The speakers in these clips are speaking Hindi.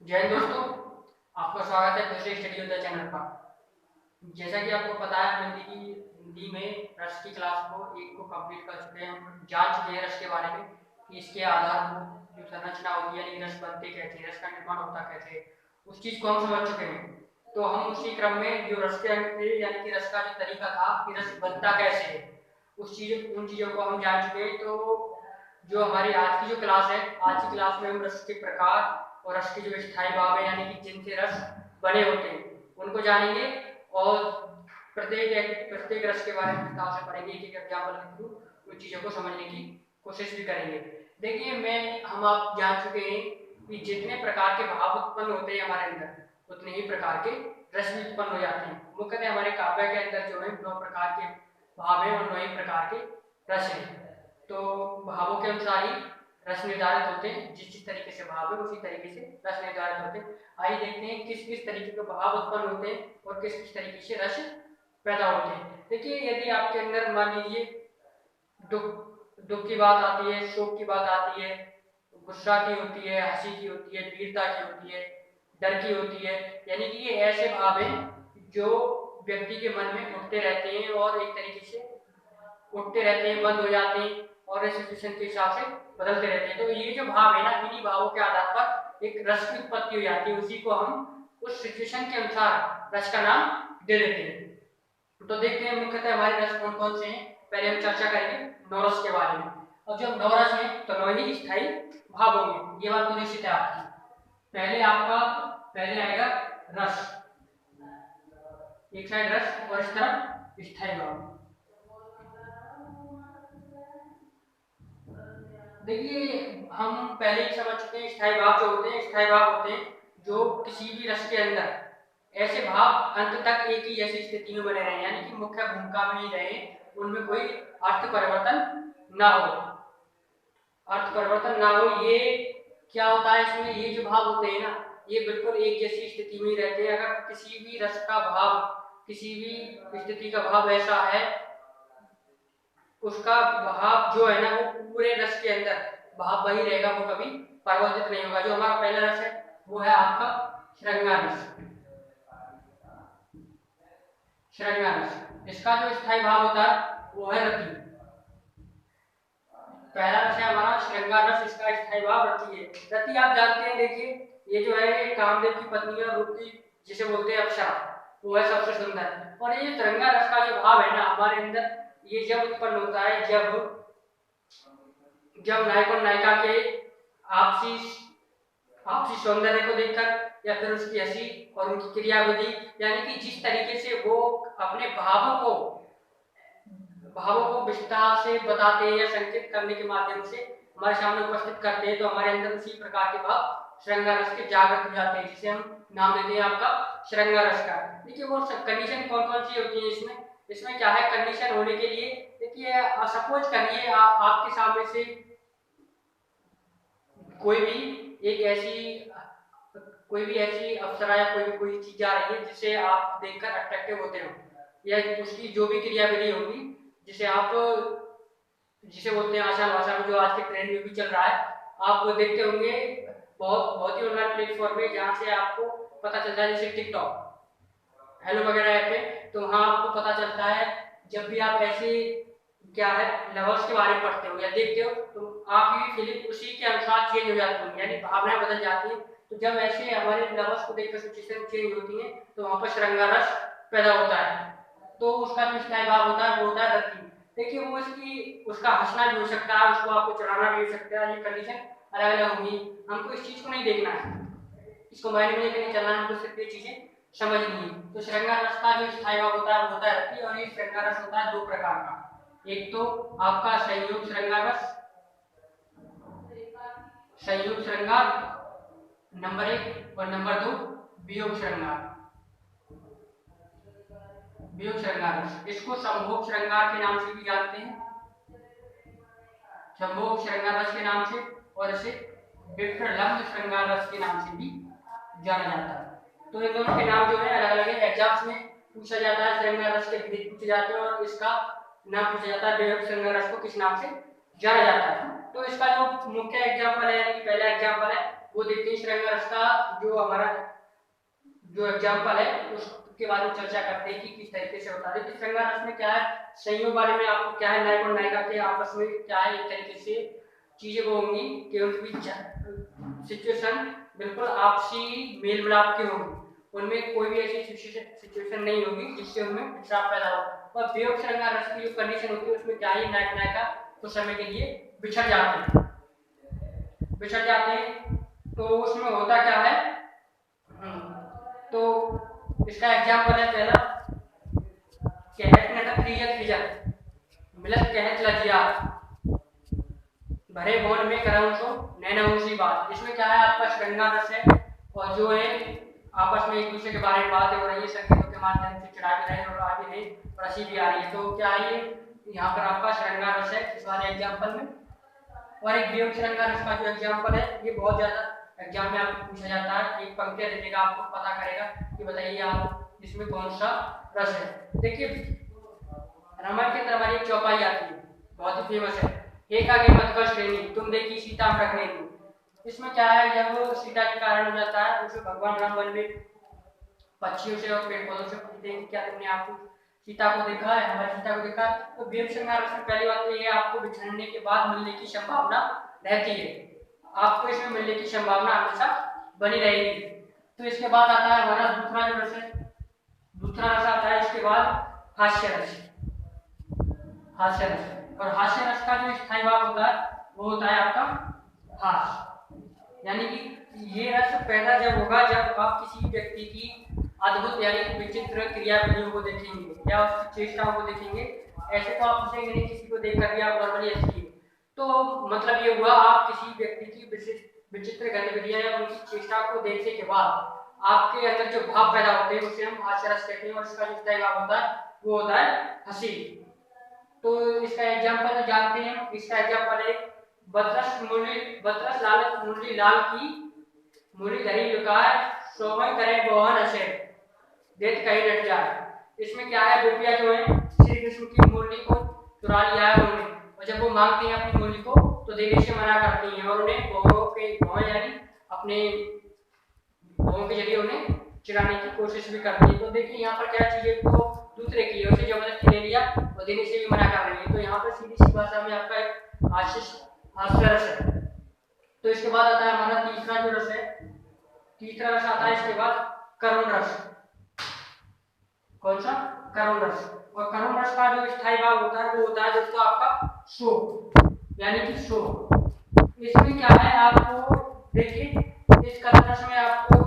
जय हिंद दोस्तों, आपका स्वागत है दूसरे स्टडी विद द चैनल पर। जैसा कि आपको पता है, हम हिंदी में रस की क्लास को एक को कंप्लीट कर चुके हैं। हम जान चुके हैं रस के बारे में कि इसके आधारभूत जो संरचना होती है, यानी रस बनते कैसे हैं, रस का निर्माण होता कैसे है, उस चीज को हम समझ चुके हैं। तो हम उसी क्रम में जो रस के अंग थे, यानी कि रस का जो तरीका था कि रस बनता कैसे है, उन चीजों को हम जान चुके हैं। तो जो हमारी आज की जो क्लास है, आज की क्लास में हम रस के प्रकार और रस के जो स्थायी भाव है, यानी कि जिनसे रस बने होते हैं, उनको जानेंगे। और प्रत्येक प्रत्येक रस के बारे में विस्तार से पढ़ेंगे, एक एक एग्जाम्पल के थ्रू उन चीजों को समझने की कोशिश भी करेंगे। देखिए, हम आप जान चुके हैं कि जितने प्रकार के भाव उत्पन्न होते हैं हमारे अंदर, उतने ही प्रकार के रस भी उत्पन्न हो जाते हैं। मुख्यतः हमारे काव्य के अंदर जो है 9 प्रकार के भाव है और 9 ही प्रकार के रस है। तो भावों के अनुसार ही रस निर्धारित होते हैं। जिस जिस तरीके से भाव है उसी तरीके से रस निर्धारित होते हैं। आइए देखते हैं किस किस तरीके के भाव उत्पन्न होते हैं और किस किस तरीके से रस पैदा होते हैं। देखिए, यदि आपके अंदर मान लीजिए दुख दुख की बात आती है, शोक की बात आती है, गुस्सा की होती है, हंसी की होती है, वीरता की होती है, डर की होती है, यानी कि ये ऐसे भाव हैं जो व्यक्ति के मन में उठते रहते हैं और एक तरीके से उठते रहते हैं, बंद हो जाते हैं और सिचुएशन के हिसाब से बदलते रहते हैं। तो ये जो भाव है ना, इन्हीं भावों के आधार पर एक रस की उत्पत्ति हो जाती है। उसी को हम उस सिचुएशन के अनुसार रस का नाम दे देते हैं। तो देखते हैं मुख्यतः हमारे रस कौन कौन से हैं। पहले हम चर्चा करेंगे नवरस के बारे में। और जब नवरस है तो नौ ही स्थायी भाव होंगे, ये बात तो निश्चित है आपकी। पहले आएगा रस, एक साइड रस और इस तरफ स्थायी भाव। देखिए, हम पहले ही समझ चुके हैं स्थायी भाव जो होते हैं, स्थायी भाव होते हैं जो किसी भी रस के अंदर ऐसे भाव अंत तक एक ही जैसी स्थिति में बने रहे, यानी कि मुख्य भूमिका में ही रहे, उनमें कोई अर्थ परिवर्तन ना हो। अर्थ परिवर्तन ना हो, ये क्या होता है इसमें, ये जो भाव होते हैं ना, ये बिल्कुल एक जैसी स्थिति में ही रहते हैं। अगर किसी भी रस का भाव, किसी भी स्थिति का भाव ऐसा है, उसका भाव जो है ना वो पूरे रस के अंदर भाव वही रहेगा, वो कभी परिवर्तित नहीं होगा। जो हमारा पहला रस है वो है आपका श्रृंगार रस। श्रृंगार रस, इसका जो स्थायी भाव होता है वो है रति। पहला रस है हमारा श्रृंगार रस, इसका स्थायी भाव रति है। रति आप जानते हैं, देखिए ये जो है कामदेव की पत्नी और रूप की जिसे बोलते हैं अप्सरा, वो है सबसे सुंदर। और ये श्रृंगार रस का जो भाव है ना हमारे अंदर, ये जब उत्पन्न होता है जब नायक और नायिका के आपसी आपसी सौंदर्य को देखकर, या फिर उसकी हंसी और उनकी क्रियाविधि, यानी कि जिस तरीके से वो अपने भावों को विस्तार से बताते हैं या संकेत करने के माध्यम से हमारे सामने उपस्थित करते हैं, तो हमारे अंदर उसी प्रकार के भाव श्रृंगार रस के जागृत हो जाते हैं, जिसे हम नाम देते हैं आपका श्रृंगार रस का। देखिए, वो कंडीशन कौन कौन सी होती है इसमें क्या है कंडीशन होने के लिए। देखिए, सपोज करिए आपके सामने से कोई भी ऐसी अप्सरा या कोई चीज आ रही है जिसे आप देखकर अट्रैक्टिव होते हो, या उसकी जो भी क्रियाविधि होगी जिसे बोलते हैं आसान भाषा में, जो आज के ट्रेंड में भी चल रहा है, आप देखते होंगे बहुत बहुत ही ऑनलाइन प्लेटफॉर्म है जहाँ से आपको पता चलता है, जैसे टिकटॉक, हेलो वगैरह ऐप है, तो वहाँ आपको पता चलता है जब भी आप ऐसे क्या है लवर्स के बारे में पढ़ते हो या देखते हो, तो आपकी फीलिंग उसी के अनुसार चेंज हो जाती है, यानी भावनाएं बदल जाती है। तो जब ऐसे हमारे लवर्स को देखकर सिचुएशन चेंज होती है, तो वहाँ पर श्रृंगार रस पैदा होता है। तो उसका जो स्थायी भाव होता है वो होता है रति। देखिए, वो उसका हंसना भी हो सकता है, उसको आपको चढ़ाना भी हो सकता है, ये कंडीशन अलग अलग होंगी। हमको इस चीज को नहीं देखना है, इसको माइंड में लेकर नहीं चलना है, हमको सिर्फ ये चीजें समझनी है। तो श्रृंगार रस का जो स्थायी भाव होता है वो होता है रति। और ये श्रृंगार रस होता है 2 प्रकार का, एक तो आपका संयोग श्रृंगार रस, संयोग श्रृंगार नंबर 1, और नंबर 2 वियोग श्रृंगार। वियोग श्रृंगार रस, इसको संभोग श्रृंगार के नाम से भी जानते हैं, संभोग श्रृंगार रस के नाम से, और इसे विप्रलंब श्रृंगार रस के नाम से भी जाना जाता है। तो इन दोनों के नाम जो है अलग अलग है, एग्जाम्स में पूछा जाता है, श्रृंगार रस के विधि पूछे जाते हैं और इसका नाम पूछा जाता है, वियोग श्रृंगार रस को किस नाम से जाना जाता है। तो इसका जो मुख्य एग्जाम्पल है, यानी पहला एग्जाम्पल है वो देखते हैं श्रृंगार रस का, जो हमारा जो एग्जाम्पल है उसके बारे में चर्चा करते हैं कि किस तरीके से होता है। देखिए श्रृंगार रस में क्या है, संयोग बारे में आपको क्या है, नायक और नायिका के आपस में क्या है, एक तरीके से चीजें वो होंगी कि उनकी सिचुएशन बिल्कुल आपसी मेल मिलाप की होगी, उनमें कोई भी ऐसी सिचुएशन नहीं होगी जिससे उनमें खिंचाव पैदा हो। और वियोग श्रृंगार रस की जो कंडीशन होती है उसमें क्या है, नायक नायिका कुछ समय के लिए बिछड़ जाते हैं। तो उसमें होता क्या है, तो इसका एग्जाम्पल है पहला, कहत नटक प्रियत हिजत मिलत कहत लजिया भरे भवन में करऊं सो नैनऊंसी बात। इसमें क्या है, आपका श्रृंगार रस है और जो है आपस में एक दूसरे के बारे में बातें हो रही है, संगीतों के माध्यम से चढ़ा भी रहे और आगे रहे और हंसी भी आ रही है। तो क्या है, यहाँ पर आपका श्रृंगार रस है इस वाले एग्जाम्पल में। और एक वियोग श्रृंगार रस का जो एग्जाम्पल है ये बहुत ज्यादा एग्जाम में आपको पूछा जाता है, एक पंक्तियां दे देगा, आपको पता करेगा कि बताइए आप इसमें कौन सा रस है। देखिए रामायण के अंदर हमारी एक चौपाई आती है, बहुत ही फेमस है, एक आगे मत श्रेणी तुम देखी सीता रखने की। इसमें क्या है, जब सीता के कारण हो जाता है उसमें भगवान राम वन में पक्षियों से और पेड़ पौधों से पूछते हैं क्या तुमने आपको सीता को देखा है, हमारी सीता को देखा। तो वियोग श्रृंगार रस में पहली बात तो ये आपको बिछड़ने के बाद मिलने की संभावना रहती है, आपको इसमें मिलने की संभावना हमेशा बनी रहेगी। तो इसके बाद आता है हमारा दूसरा जो रस है, दूसरा रस आता है इसके बाद हास्य रस। हास्य रस, और हास्य रस का जो स्थायी भाव होता है वो होता है आपका हास्य, यानी कि ये रस पैदा जब होगा जब आप किसी व्यक्ति की अद्भुत यानी विचित्र क्रियाविधियों को देखेंगे या उसकी चेष्टाओं को देखेंगे। ऐसे तो आप हंसेंगे नहीं, किसी को देख कर भी आप नॉर्मली हंसेंगे, तो मतलब ये हुआ आप किसी व्यक्ति की विचित्र गतिविधियां या उनकी चेष्टा को देखने के बाद आपके अंदर जो भाव पैदा होते हैं उसे हम हास्य रस कहते हैं, और इसका जो स्थायी भाव होता है वो होता है हंसी। तो इसका एग्जाम्पल जानते हैं, इसका एग्जाम्पल है बतरस लाल मुरली लाल की मुरली धरी लुकाए शोभन करे बोहन हसे देख कहीं नट जाए। इसमें क्या है, गोपियां जो है श्री कृष्ण की मुरली को चुरा लिया है उन्होंने, और जब वो मांगती हैं अपनी मुरली को तो देने से मना करती हैं और उन्हें भौं यानी अपने भौं के जरिए उन्हें चुराने की कोशिश भी करती है। तो देखिए यहाँ पर क्या चीजें को दूसरे की उसे जबरदस्ती ले लिया और देने से भी मना कर रही है। तो यहाँ पर सीधी सी भाषा में आपका एक हास्य रस है। तो इसके बाद आता है हमारा तीसरा जो रस है, तीसरा रस आता है इसके बाद करुण रस। कौन सा, करुण रस। और करुण रस का जो स्थायी भाव होता है वो होता है दोस्तों आपका शोक, यानी कि शोक। इसमें क्या है, आपको देखिए इस करुण रस में आपको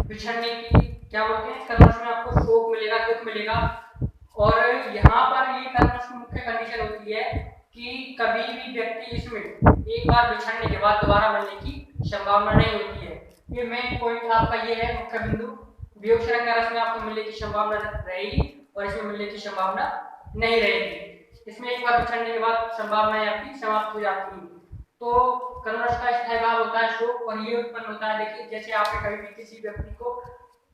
बिछड़ने की क्या बोलते हैं, करुण रस में आपको शोक मिलेगा, दुख मिलेगा। और यहाँ पर ये करुण रस की मुख्य कंडीशन होती है कि कभी भी व्यक्ति इसमें एक बार बिछड़ने के बाद दोबारा मिलने की संभावना नहीं होती है। ये मेन पॉइंट आपका ये है, मुख्य बिंदु। वियोग श्रृंगार रस में आपको मिलने की संभावना रहेगी और इसमें मिलने की संभावना नहीं रहेगी। इसमें एक बार बिछड़ने के बाद संभावनाएं आपकी समाप्त हो जाती है। तो करुण रस का स्थायी भाव होता है शोक, और ये उत्पन्न होता है, देखिए जैसे आपने कभी भी किसी व्यक्ति को,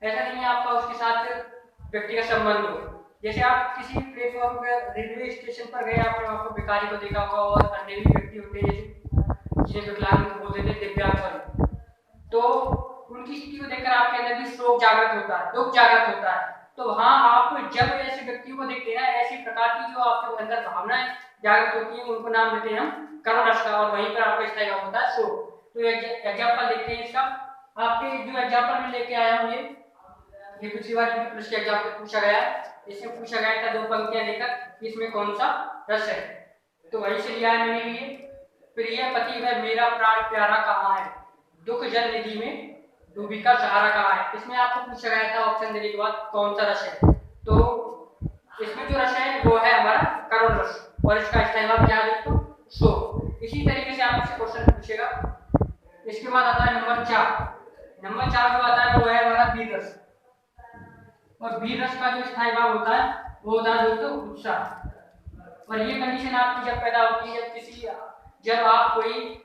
ऐसा नहीं है आपका उसके साथ व्यक्तिगत संबंध हो, जैसे आप किसी प्लेटफॉर्म पर रेलवे स्टेशन पर गए, आपने वहां पर भिखारी को देखा होगा और अन्य भी व्यक्ति होते हैं जैसे जिन्हें विकलांग बोलते थे, दिव्यांग, तो उनकी स्थिति को देखकर आपके अंदर भी शोक जागृत होता है, दुख जागृत होता है। तो हाँ, आप जब ऐसे व्यक्तियों को देखते हैं, ऐसी प्रकार की जो आपके अंदर भावनाएं जागृत होती हैं उनको नाम देते हैं हम करुण रस का, और वहीं पर आपका स्थायी भाव होता है शोक। तो एग्जाम्पल देखते हैं इसका, आपके जो एग्जाम्पल में लेके आया हूँ ये पिछली बार पुलिस के एग्जाम में पूछा गया है, इसमें पूछा गया था 2 पंक्तियां लेकर इसमें कौन सा रस है, तो वही से लिया है मैंने लिए। प्रिय पति वह मेरा प्राण प्यारा कहाँ है, दुख जल निधि में डूबी का सहारा कहाँ है। इसमें आपको पूछा गया था ऑप्शन देने के बाद कौन सा रस है, तो इसमें जो रस है वो है हमारा करुण रस, और इसका इस्तेमाल क्या है दोस्तों, शोक। इसी तरीके से आपसे क्वेश्चन पूछेगा। इसके बाद आता है नंबर 4। नंबर 4 जो आता है वो है हमारा वीर रस, और वीर रस का जो स्थायी भाव होता है वो होता है दोस्तों उत्साह। और ये कंडीशन आपकी जब पैदा होती है जब आप कोई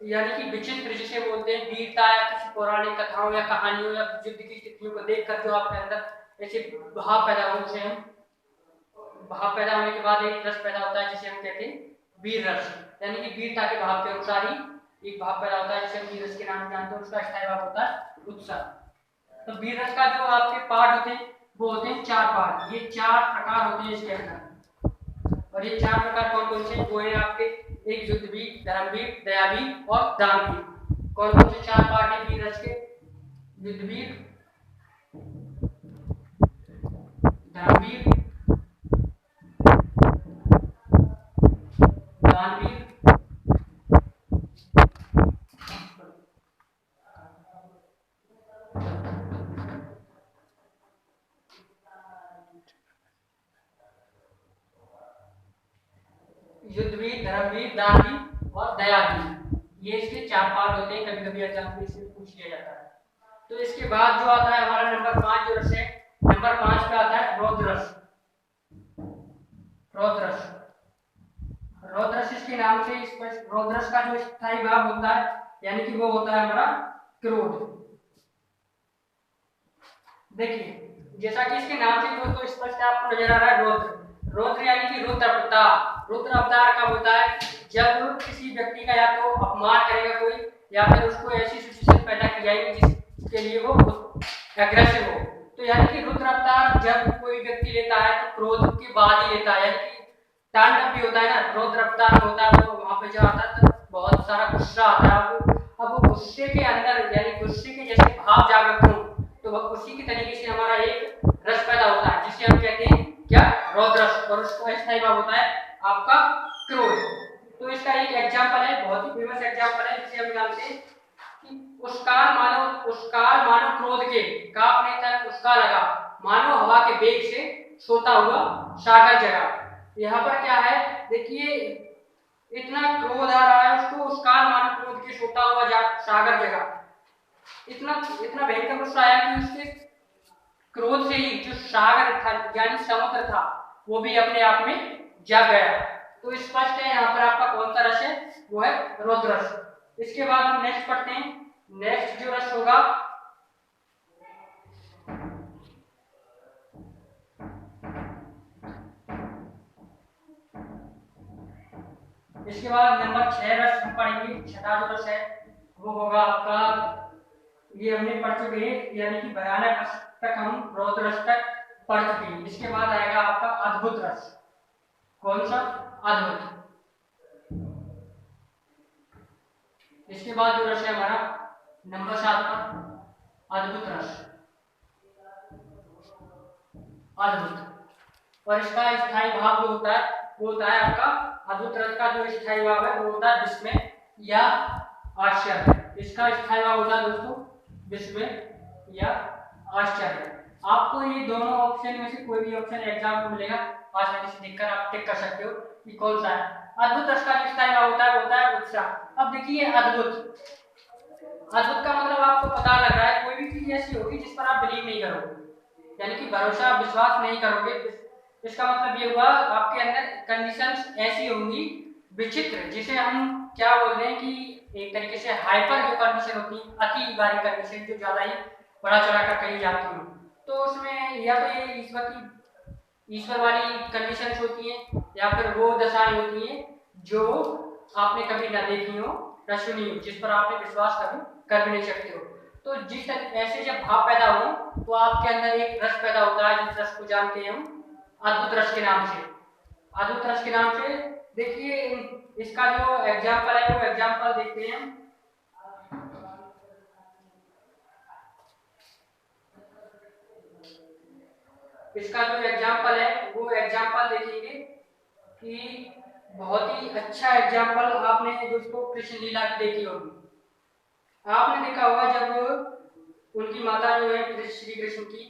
यानी कि विचित्र जिसे बोलते हैं वीरता, या किसी पौराणिक कथाओं या कहानियों या युद्ध की स्थितियों को देखकर जो आपके अंदर ऐसे भाव पैदा हो, उसे हम भाव पैदा होने के बाद एक रस पैदा होता है जिसे हम कहते हैं वीर रस, यानी कि वीरता के भाव के अनुसार ही एक भाप पैदा होता है जिसे हम बीज रस के नाम से जानते हैं, उसका स्थायी भाप होता है उत्सर्ग। तो बीज रस का जो आपके पार्ट होते हैं वो होते हैं 4 पार्ट, ये 4 प्रकार होते हैं इसके अंदर। और ये 4 प्रकार कौन कौन से वो है आपके, एक युद्धवीर, धर्मवीर, दयावीर और दानवीर। कौन कौन से 4 पार्ट है बीज रस के? युद्धवीर, धर्मवीर, दानवीर युद्धवीर, धर्मवीर, दानवीर और दयावीर, ये इसके 4 पार्ट होते हैं। कभी कभी एग्जाम में इससे पूछ लिया जाता है। तो इसके बाद जो आता है हमारा नंबर 5 जो रस है, नंबर 5 पे आता है रौद्ररस। रौद्ररस, रौद्ररस इसके नाम से स्पष्ट, रौद्ररस का जो स्थायी भाव होता है यानी कि वो होता है हमारा क्रोध। देखिए जैसा कि इसके नाम से दोस्तों स्पष्ट आपको नजर आ रहा है रौद्र, रौद्र यानी कि रुद्र अवतार। रुद्र अवतार कब होता है? जब किसी व्यक्ति का या तो अपमान करेगा कोई, या फिर उसको ऐसी सिचुएशन पैदा की जाएगी जिसके लिए वो एग्रेसिव हो। तो यानी कि रुद्र अवतार जब कोई व्यक्ति लेता है तो क्रोध के बाद ही लेता है, यानी कि तांडव भी होता है ना, रौद्र अवतार होता है, वो वहां पे जो आता है तो बहुत सारा गुस्सा आता है। अब वो गुस्से के अंदर यानी गुस्से के जैसे भाव जागृत हो, तो वह उसी की तरीके से हमारा एक रस पैदा होता है जिसे हम कहते हैं क्या? रौद्ररस। और उसका स्थायी भाव होता है आपका क्रोध। तो इसका एक एग्जांपल है, बहुत ही फेमस एग्जांपल है जिसे हम जानते हैं कि उसकाल मानो क्रोध के, का अपने तन उसका लगा, मानो हवा के वेग से सोता हुआ सागर जगा। यहाँ पर क्या है देखिए, इतना क्रोध आ रहा है उसको, उसकाल मानो क्रोध के सोता हुआ सागर जगा। इतना इतना भयंकर गुस्सा आया कि उसके क्रोध से ही जो सागर था यानी समुद्र था वो भी अपने आप में जग गया। तो स्पष्ट है यहाँ पर आपका कौन सा रस है? वो है रौद्ररस। इसके बाद हम नेक्स्ट पढ़ते हैं। नेक्स्ट जो रस होगा इसके बाद नंबर 6 रस हम पढ़ेंगे। छठा जो रस है वो होगा आपका, ये हमने पढ़ चुके हैं यानी कि भयानक रस तक हम रौद्र रस तक पढ़ चुके हैं। इसके बाद आएगा आपका अद्भुत रस। कौन सा? अद्भुत। इसके बाद जो रस है हमारा नंबर 7 का अद्भुत रस। अद्भुत। और इसका स्थायी भाव जो होता है वो होता है आपका, अद्भुत रस का जो स्थायी भाव है वो होता है विस्मय या आश्चर्य। इसका स्थायी भाव होता है दोस्तों विस्मय या आश्चर्य। आपको ये दोनों ऑप्शन में से कोई भी ऑप्शन एग्जाम में मिलेगा, आसानी से देखकर आप टिक कर सकते हो कि कौन सा है। अद्भुत रस का जो स्थायी भाव होता है वो होता है उत्साह। अब देखिए अद्भुत, अद्भुत का मतलब आपको पता लग रहा है कोई भी चीज ऐसी होगी जिस पर आप बिलीव नहीं करोगे, यानी कि भरोसा विश्वास नहीं करोगे। इसका मतलब ये हुआ आपके अंदर कंडीशंस ऐसी होंगी विचित्र, जिसे हम क्या बोल रहे हैं कि एक तरीके से हाइपर जो कंडीशन होती है, अति भारी कंडीशन जो ज्यादा ही बड़ा चढ़ा कर कही जाती है, तो उसमें या तो ये ईश्वर वाली कंडीशंस होती हैं या फिर वो दशाएं होती हैं जो आपने कभी ना देखी हो ना सुनी हो, जिस पर आपने विश्वास कभी कर भी नहीं सकते हो। तो जिस ऐसे जब भाव पैदा हो तो आपके अंदर एक रस पैदा होता है जिस रस को जानते हैं हम अद्भुत रस के नाम से। अद्भुत रस के नाम से देखिए इसका जो एग्जाम्पल है वो एग्जाम्पल देखते हैं। इसका जो एग्जाम्पल है वो एग्जाम्पल देखेंगे कि बहुत ही अच्छा एग्जाम्पल आपने दोस्तों कृष्ण लीला की देखी होगी। आपने देखा होगा जब उनकी माता जो है श्री कृष्ण की,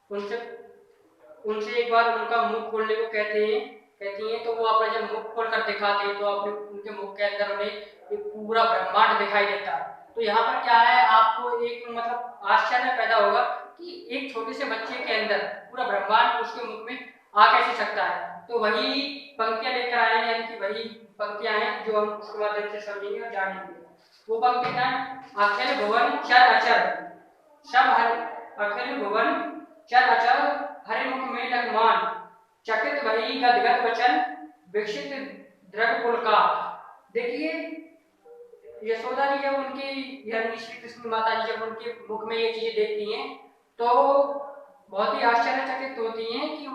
उनसे एक बार उनका मुख खोलने को कहती हैं, तो वो अपना जब मुख खोल कर दिखाते हैं तो अपने उनके मुख के अंदर उन्हें एक पूरा ब्रह्मांड दिखाई देता है। तो यहाँ पर क्या है, आपको एक मतलब आश्चर्य पैदा होगा कि एक छोटे से बच्चे के अंदर पूरा ब्रह्मांड उसके मुख में आ कैसे सकता है। तो वही पंक्तियां लेकर आए, यानी कि वही पंक्तियां हैं जो हम उसके माध्यम से समझेंगे और जानेंगे। वो पंक्तियां अखिल भुवन चर अचर सब हर, अखिल भुवन चर अचर हरे मुख में लखमान, चकित भई गदगद वचन विकसित दृढ़ पुलका। देखिए यशोदा जी जब उनकी यानी श्री कृष्ण माता जी जब उनके मुख में ये चीजें देखती हैं तो बहुत ही आश्चर्यचकित होती हैं कि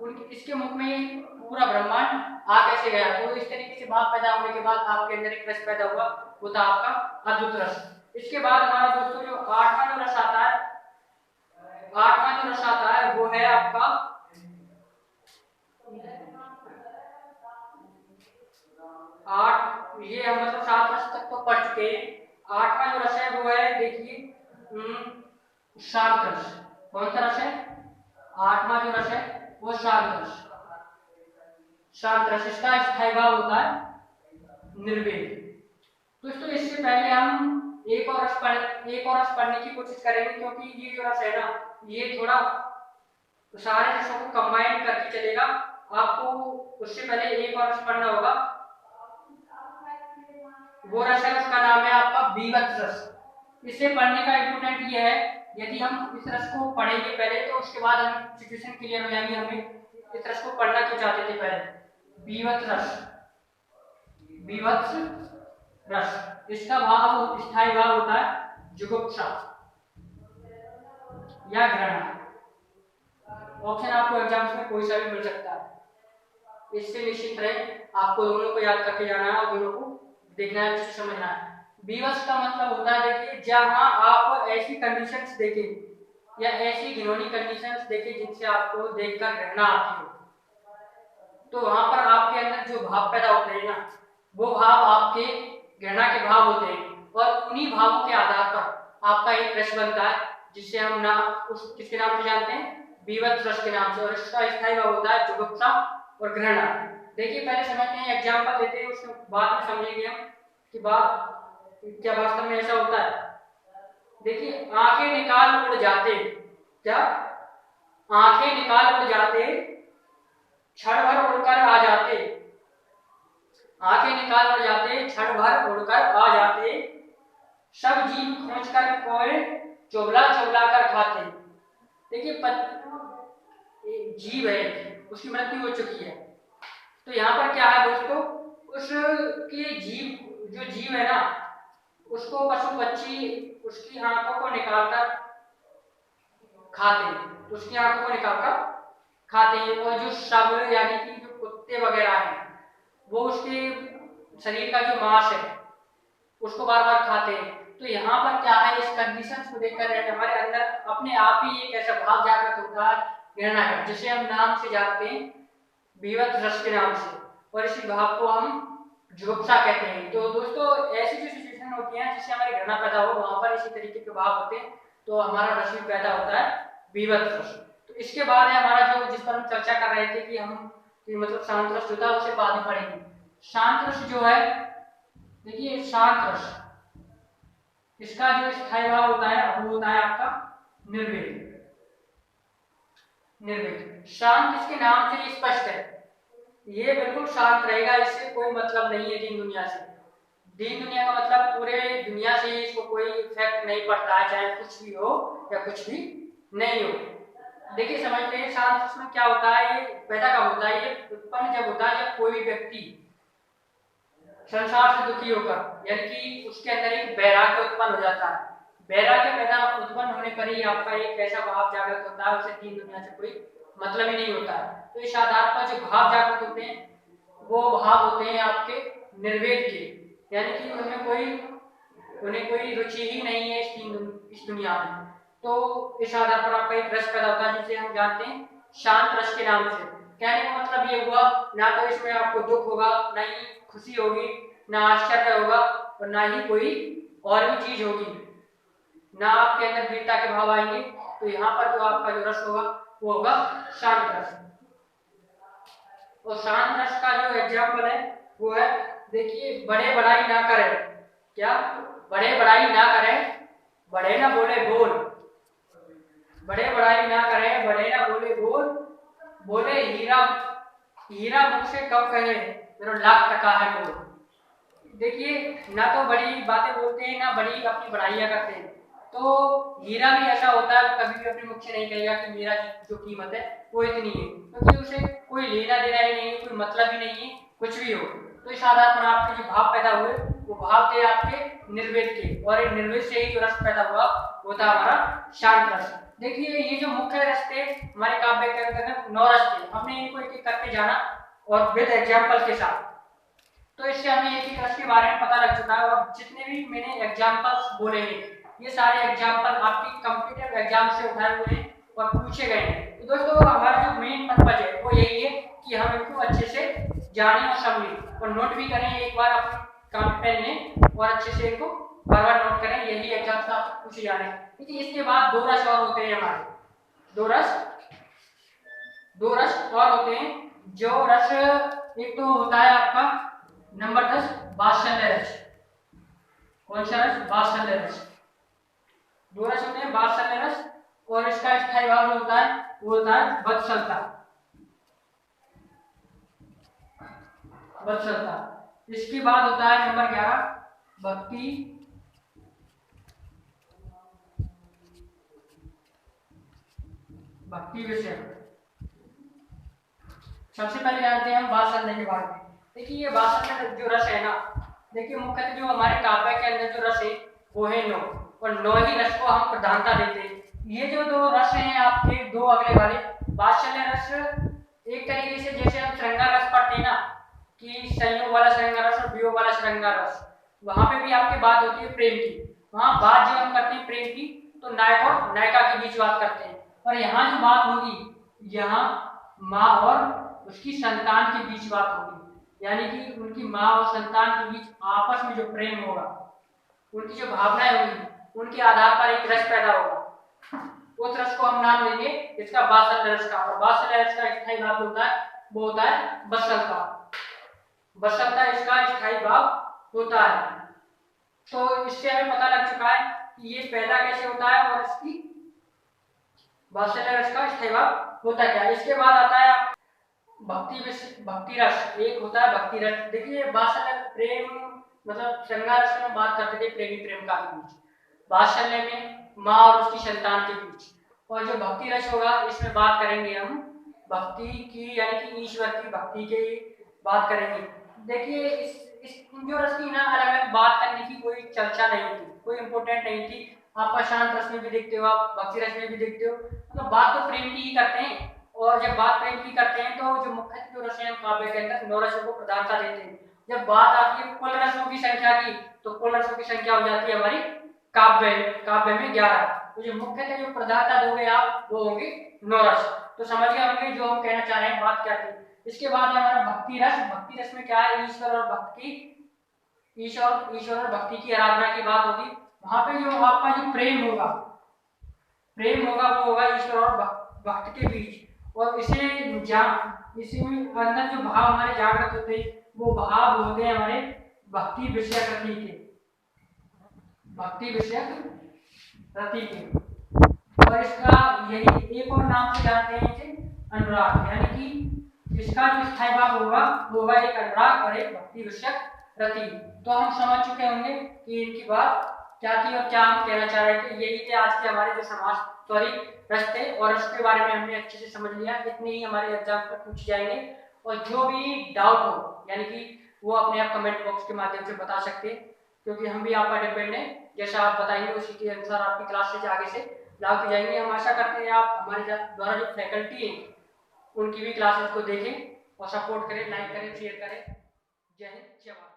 उनके इसके मुख में ये पूरा ब्रह्मांड आ कैसे गया। तो इस तरीके से भाव पैदा होने के बाद आपके अंदर एक रस पैदा हुआ, वो था आपका अद्भुत रस। इसके बाद हमारा दोस्तों जो आठवां जो रस आता है, आठवां जो रस आता है वो है आपका आठ, ये हम मतलब 7 रस तक तो पढ़ चुके हैं। आठवां जो रस है वो है देखिए शांत रस। कौन सा रस है? आठवां जो रस है वो शांत रस। शांत रस, इसका स्थायी भाव होता है निर्वेद। दोस्तों इससे पहले हम एक और रस पढ़ने की कोशिश करेंगे, क्योंकि ये जो रस है ना ये थोड़ा सारे रसों को कंबाइन करके चलेगा। आपको उससे पहले एक और रस पढ़ना होगा, वो रस है उसका नाम है आपका बीभत्स रस। इसे पढ़ने का इंपोर्टेंट ये है, यदि हम इस रस को पढ़ेंगे पहले तो उसके बाद हमें सिचुएशन क्लियर हो जाएगी हमें इस रस को पढ़ना क्यों चाहते थे पहले। बीभत्स रस, बीभत्स रस, इसका भाव स्थायी भाव होता है जुगुप्सा या घृणा। ऑप्शन आपको एग्जाम्स में कोई सा भी मिल सकता है। इससे निश्चित रहे आपको दोनों को याद करके जाना है और दोनों को देखना है, अच्छे से समझना है। बीभत्स का मतलब होता है देखिए जहां आप ऐसी कंडीशंस देखें या ऐसी घिनौनी कंडीशंस देखें जिनसे आपको देखकर घृणा आती हो, तो वहां पर आपके अंदर जो भाव पैदा होते हैं ना वो भाव आपके घृणा के भाव होते हैं, और उन्हीं भावों के आधार पर आपका एक रस बनता है जिससे हम नाम उस किसके नाम से जानते हैं, बीभत्स रस के नाम से। और इसका स्थायी भाव होता है जुगुप्सा और घृणा। देखिए पहले समझते हैं, एग्जाम्पल देते हैं, उसके बाद में समझेंगे हम कि बात क्या वास्तव में ऐसा होता है। देखिए आंखें निकाल उड़ जाते, क्या आंखें निकाल उड़ जाते, क्षण भर उड़कर आ जाते, आंखें निकाल उड़ जाते, क्षण भर उड़कर आ जाते, सब जीव खोजकर कोई चुगला चुगला कर खाते। देखिए जीव है उसकी मृत्यु हो चुकी है, तो यहाँ पर क्या है दोस्तों, उसके जीव है ना उसको पशु पक्षी उसकी आंखों को निकालकर खाते, उसकी आंखों को निकालकर खाते हैं। और जो शव यानी कि जो कुत्ते वगैरह हैं वो उसके शरीर का जो मांस है उसको बार बार खाते हैं। तो यहाँ पर क्या है, इस कंडीशंस को देखकर हमारे अंदर अपने आप ही एक ऐसा भाव जागृत होता है घृणा का, जिसे हम नाम से जानते हैं बीभत्स रस के नाम से, और इसी भाव को हम जुगुप्सा कहते हैं। तो दोस्तों ऐसी जो सिचुएशन होती है जिससे हमारी घृणा पैदा हो वहां पर इसी तरीके के भाव होते हैं, तो हमारा रस भी पैदा होता है बीभत्स रस। तो इसके बाद है हमारा जो जिस पर हम चर्चा कर रहे थे कि हम मतलब शांत रस होता है उसे बाद में पढ़ेंगे। शांत रस जो है देखिए शांत रस, इसका जो स्थायी भाव होता है वो होता है आपका निर्वेद। निर्वेद शांत इसके नाम से स्पष्ट है, ये बिल्कुल शांत रहेगा, इससे कोई मतलब नहीं है दीन दुनिया से। दीन दुनिया का मतलब पूरे दुनिया से इसको कोई इफेक्ट नहीं पड़ता है, चाहे कुछ भी हो या कुछ भी नहीं हो। देखिए समझते हैं शांत रस में क्या होता है, ये पैदा कब होता है, ये उत्पन्न जब होता है जब कोई भी व्यक्ति संसार से दुखी होकर यानी कि उसके अंदर एक वैराग्य उत्पन्न हो जाता है। वैराग्य पैदा उत्पन्न होने पर ही आपका एक ऐसा भाव जागृत होता है, उसे दीन दुनिया से कोई मतलब ही नहीं होता है। तो इस आधार पर जो भाव जागृत होते हैं वो भाव होते हैं आपके निर्वेद के, यानी कि उन्हें कोई रुचि ही नहीं है इस दुनिया में। तो इस आधार पर आपका एक रस पैदा होता है जिसे हम जानते हैं शांत रस के नाम से। कहने का मतलब ये हुआ ना तो इसमें आपको दुख होगा, ना ही खुशी होगी, ना आश्चर्य होगा, और ना ही कोई और भी चीज होगी, ना आपके अंदर वीरता के भाव आएंगे। तो यहाँ पर जो आपका जो रस होगा वो होगा शांत रस। और शांत रस का जो एग्जाम्पल है वो है देखिए बड़े बड़ाई ना करें, क्या बड़े बड़ाई ना करें, बड़े ना बोले बोल, बड़े बड़ाई ना करें, बड़े ना बोले बोल, बोले हीरा मुझसे कब कहे मेरा लाख टका है बोल। देखिए ना तो बड़ी बातें बोलते हैं ना बड़ी अपनी बड़ाइयां करते हैं। तो हीरा भी ऐसा होता है, कभी भी अपने मुख से नहीं कहेगा कि मेरा जो कीमत है वो इतनी है, क्योंकि उसे कोई लेना देना ही नहीं है, कोई मतलब ही नहीं है कुछ भी हो। तो इस आधार पर आपके जो भाव पैदा हुए वो भाव थे आपके निर्वेद के, और इन निर्वेद से ही जो रस पैदा हुआ वो था हमारा शांत रस। देखिए ये जो मुख्य रस थे हमारे काव्य के अंदर 9 रस थे, हमने इनको एक एक करके जाना और विद एग्जाम्पल के साथ। तो इससे हमें एक एक रस के बारे में पता लग चुका है, और जितने भी मैंने एग्जाम्पल्स बोले हैं ये सारे एग्जाम्पल आपकी कॉम्पिटिटिव एग्जाम से उठाए हुए हैं और पूछे गए हैं। तो दोस्तों हमारा जो मेन पर्पज है वो यही है कि हम इनको अच्छे से जानें और समझें और नोट भी करें एक बार अपने कॉपी पेन में, और अच्छे से इनको बार बार नोट करें, यही एग्जाम से आप पूछे जा रहे हैं। ठीक है, इसके बाद 2 रस और होते हैं हमारे, 2 रस और होते हैं। जो रस एक तो होता है आपका नंबर 10 वात्सल्य रस। कौन सा रस? वात्सल्य रस। 2 रस होते हैं वात्सल्य रस, और इसका स्थायी भाव होता है वो होता है वत्सलता। इसके बाद होता है नंबर 11 भक्ति विषय। सबसे पहले जानते हैं हम वात्सल्य के बारे में। देखिए ये वात्सल्य जो रस है ना, देखिए मुख्यतः जो हमारे काव्य के अंदर जो रस है वो है 9, और 9 ही रस को हम प्रधानता देते हैं। ये जो 2 रस हैं आपके 2 अगले वाले, वात्सल्य रस एक तरीके से जैसे हम श्रृंगार रस पढ़ते हैं ना कि संयोग वाला श्रृंगार रस और वियोग वाला श्रृंगार रस, वहां पे भी आपकी बात होती है प्रेम की। वहां बात जो हम करते हैं प्रेम की तो नायक और नायिका के बीच बात करते हैं, और यहाँ जो बात होगी यहाँ माँ और उसकी संतान के बीच बात होगी, यानी कि उनकी माँ और संतान के बीच आपस में जो प्रेम होगा, उनकी जो भावनाएं होंगी उनके आधार पर एक रस पैदा होगा। उस रस को हम नाम देंगे इसका वात्सल्य रस का, और वात्सल्य रस का स्थायी भाव होता है वो होता है वत्सलता। वत्सलता इसका स्थायी भाव होता है। तो इससे हमें पता लग चुका है कि ये पैदा कैसे होता है और इसकी वात्सल्य रस का स्थायी भाव होता क्या है। इसके बाद आता है भक्ति रस। एक होता है भक्ति रस। देखिए वात्सल्य प्रेम मतलब श्रृंगार रस में बात करते थे प्रेमी प्रेमिका के बीच, वात्सल्य में माँ और उसकी संतान के बीच, और जो भक्ति रस होगा इसमें बात करेंगे हम भक्ति की, यानी कि ईश्वर की भक्ति की बात करेंगे। देखिए इस जो रस की ना अलग अलग बात करने की कोई चर्चा नहीं थी, कोई इंपोर्टेंट नहीं थी। आप शांत रस में भी देखते हो, आप भक्ति रस में भी देखते हो, मतलब बात तो प्रेम की ही करते हैं। और जब बात प्रेम की करते हैं तो जो मुख्य जो रस है काव्य के अंदर 9 रसों को प्रधानता देते हैं। जब बात आती है कुल रसों की संख्या की तो कुल रसों की संख्या हो जाती है हमारी काव्य में 11। तो जो मुख्यतः जो प्रधानता दोगे आप वो होंगे 9 रस। तो समझ गए होंगे जो हम कहना चाह रहे हैं बात क्या थी। इसके बाद है हमारा भक्ति रस। भक्ति रस में क्या है, ईश्वर और भक्ति की आराधना की बात होगी। वहां पे जो आपका जो प्रेम होगा वो होगा ईश्वर और भक्त के बीच, और इसे अंदर जो भाव हमारे जागृत होते हैं वो भाव होते हैं हमारे भक्ति विषयक रति के। और इसका यही एक और नाम से जानते हैं इसे अनुराग, यानी कि इसका जो स्थायी भाव होगा वो होगा एक अनुराग और एक भक्ति विषयक रति। तो हम समझ चुके होंगे कि इनकी बात क्या थी और क्या हम कहना चाह रहे थे। यही थे आज के हमारे जो रस थे, और उसके बारे में हमने अच्छे से समझ लिया। इतने ही हमारे एग्जाम पर पूछ जाएंगे, और जो भी डाउट हो यानी कि वो अपने आप कमेंट बॉक्स के माध्यम से बता सकते हैं, क्योंकि हम भी आप पर डिपेंड है। जैसा आप बताएंगे उसी के अनुसार आपकी क्लासेज आगे से लागू की जाएंगे। हम आशा करते हैं आप हमारे द्वारा जो फैकल्टी है उनकी भी क्लासेस को देखें और सपोर्ट करें, लाइक करें, शेयर करें। जय हिंद, जय भारत।